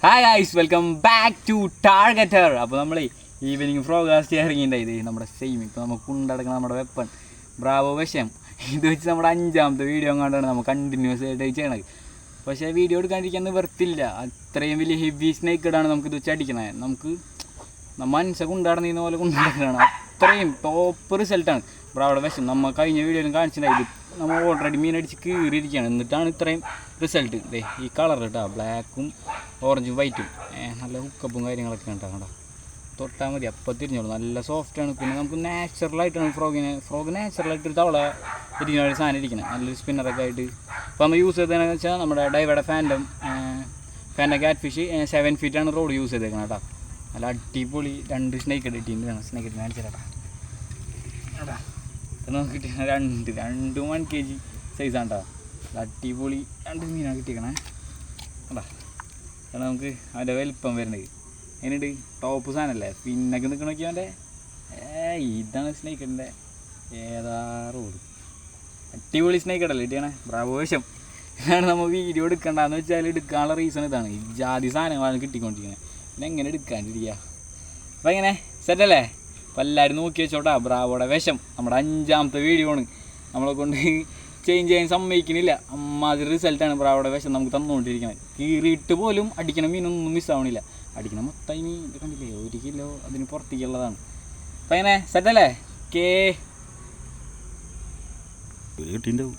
Hi guys, welcome back to targeter. അപ്പോൾ നമ്മൾ evening പ്രോഗ്രാസ്റ്റ് ഇറങ്ങിയിട്ടുണ്ടായത് നമ്മുടെ സെയിം ഇപ്പോൾ നമുക്ക് കൊണ്ടടക്കണം നമ്മുടെ വെപ്പൺ ബ്രാവോ വിഷയം. ഇത് വെച്ച് നമ്മുടെ 5ാമത്തെ വീഡിയോ കണ്ടാണ് നമ്മൾ കണ്ടിന്യൂസ് ആയിട്ട് ചെയ്യണത്. പക്ഷേ വീഡിയോ എടുക്കാണ്ടിരിക്കാൻ നിവർത്തില്ല. അത്രയും വലിയ ഹെവി സ്നേക്കഡാണ് നമുക്കിത് വെച്ച് അടിക്കണത്. നമുക്ക് മനസ്സെ കൊണ്ടാടുന്ന പോലെ കൊണ്ടാടുന്നതാണ്. അത്രയും ടോപ്പ് റിസൾട്ടാണ് ബ്രാവോയുടെ വിഷം. നമ്മൾ കഴിഞ്ഞ വീഡിയോയിലും കാണിച്ചിട്ടുണ്ടായി. ഇത് നമ്മൾ ഓൾറെഡി മീനടിച്ച് കീറിയിരിക്കുകയാണ്, എന്നിട്ടാണ് ഇത്രയും റിസൾട്ട്. ഈ കളർ കേട്ടോ, ബ്ലാക്കും ഓറഞ്ചും വൈറ്റും നല്ല ഹുക്കപ്പും കാര്യങ്ങളൊക്കെ ഉണ്ടാകണ്ട. തൊട്ടാൽ മതി അപ്പം തിരിഞ്ഞോളൂ. നല്ല സോഫ്റ്റാണ്. പിന്നെ നമുക്ക് നാച്ചുറലായിട്ടാണ് ഫ്രോഗ് നാച്ചുറലായിട്ടൊരു തവള ഇരിക്കുന്ന ഒരു സാധനം ഇരിക്കുന്നത്. നല്ലൊരു സ്പിന്നറൊക്കെ ആയിട്ട്. അപ്പോൾ നമ്മൾ യൂസ് ചെയ്തതെന്ന് വെച്ചാൽ നമ്മുടെ ഡൈവയുടെ ഫാൻറ്റം ക്യാറ്റ് ഫിഷ് 7 ഫീറ്റാണ് റോഡ് യൂസ് ചെയ്തേക്കണം കേട്ടോ. നല്ല അടിപൊളി 2 സ്നേക്ക് ഇട്ടിട്ടുണ്ട്. സ്നേക്ക് ഇട്ട് കാണിച്ചിട്ടാ നമുക്ക് കിട്ടിയ 2 1 kg സൈസാണ് കേട്ടോ. അടിപൊളി 2 മീനാണ് കിട്ടിയേക്കണേ കേട്ടോ. കാരണം നമുക്ക് അതിൻ്റെ വലിപ്പം വരുന്നത് അതിനുണ്ട്. ടോപ്പ് സാധനമല്ലേ, പിന്നൊക്കെ നിൽക്കണമൊക്കെ അവൻ്റെ ഇതാണ് സ്നേക്കിൻ്റെ ഏതാ റോഡ്. അടിപൊളി സ്നേക്കടല്ലേ കിട്ടിയാണേ ബ്രാവോ വേഷം. ഇതാണ് നമ്മൾ വീഡിയോ എടുക്കണ്ടെന്ന് വെച്ചാൽ എടുക്കാനുള്ള റീസൺ ഇതാണ്. ഈ ജാതി സാധനങ്ങളാണ് കിട്ടിക്കൊണ്ടിരിക്കുന്നത്. പിന്നെ എങ്ങനെ എടുക്കാണ്ടിരിക്കുക. അപ്പം എങ്ങനെ സെറ്റല്ലേ? അപ്പം എല്ലാവരും നോക്കി വെച്ചോട്ടാ. ബ്രാവോയുടെ വിഷം നമ്മുടെ 5ാമത്തെ വീഡിയോ ആണ്. നമ്മളെ കൊണ്ട് ചേഞ്ച് ചെയ്യാൻ സമ്മതിക്കുന്നില്ല. അമ്മാതിരി റിസൾട്ടാണ് ബ്രാവോയുടെ വിഷം നമുക്ക് തന്നുകൊണ്ടിരിക്കുന്നത്. കീറിയിട്ട് പോലും അടിക്കണ മീനൊന്നും മിസ്സാവണില്ല. അടിക്കണം മൊത്തം മീൻ ഇത് കണ്ടില്ലേ, 1 കിലോ അതിന് പുറത്തേക്കുള്ളതാണ്. അപ്പം എങ്ങനെ സെറ്റല്ലേ? കിട്ടിയിട്ടുണ്ടാവും.